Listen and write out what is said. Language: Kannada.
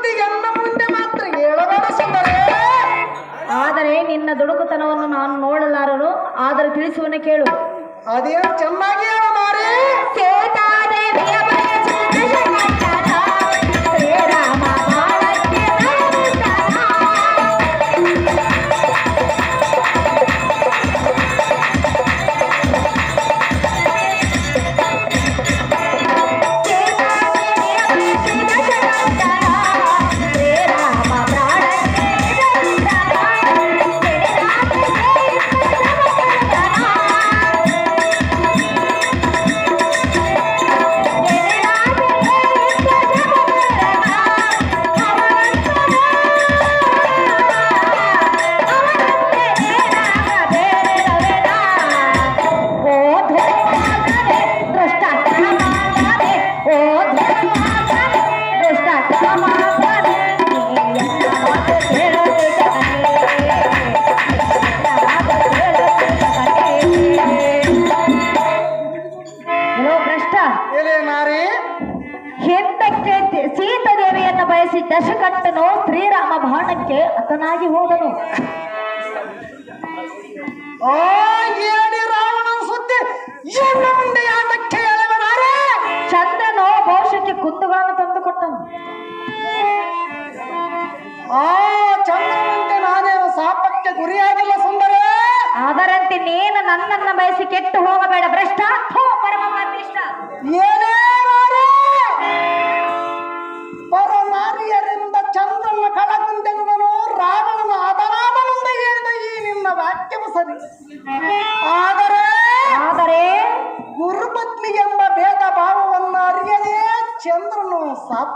ಬುದ್ಧಿ ಎನ್ನ ಮುಂದೆ ಮಾತ್ರ ಹೇಳಬೇಡ ಸುಂದರೇ. ಆದರೆ ನಿನ್ನ ದುಡುಕುತನವನ್ನು ನಾನು ನೋಡಲಾರನು. ಆದರೆ ತಿಳಿಸುವನೆ ಕೇಳು. ಅದೇನು ಚೆನ್ನಾಗಿ ಹೇಳು ಮಾರಿ. ಸೀತಾದೇವಿಯ ಬಯಸಿದ ಶಂಕರ, ಶ್ರೀರಾಮ ಬಾಳಕ್ಕೆ ನಮಸ್ಕಾರ. ಸೀತಾದೇವಿಯನ್ನು ಬಯಸಿ ದಶಕಂಠನು ಶ್ರೀರಾಮ ಬಾಣಕ್ಕೆ ಹತನಾಗಿ ಹೋದನು. ಓ ಏನಿ ರಾವಣನ ಸುದ್ದಿ ಎನ್ನ ಮುಂದೆ ಯಾತಕ್ಕೆ ಹೇಳಬಾರೆ. ಚಂದ್ರನು ಭವಿಷ್ಯಕ್ಕೆ ಕುಂದುಗಳನ್ನು ತಂದುಕೊಟ್ಟನು. ಆ ಚಂದ್ರನಂತೆ ನಾನೇನು ಶಾಪಕ್ಕೆ ಗುರಿಯಾಗಿಲ್ಲ ಸುಂದರೇ. ಅದರಂತೆ ನೀನು ನನ್ನನ್ನ ಬಯಸಿ ಕೆಟ್ಟು ಹೋಗಬೇಡ ಭ್ರಷ್ಟ. ಪರಮ ಪಾಪಿಷ್ಠ. ಏನೇ ಪರನಾರಿಯರಿಂದ ಚಂದ್ರನ ಕಳಗುಂದೆನುವನು ರಾವಣನ ಅದನಾದನಿಂದ ಹೇಳಿದ ಈ ನಿನ್ನ ವಾಕ್ಯವು ಸರಿ. ಆದರೆ ಗುರುಪತ್ನಿ ಎಂಬ ಭೇದ ಭಾವವನ್ನು ಅರಿಯದೇ ಚಂದ್ರನು ಶಾಪ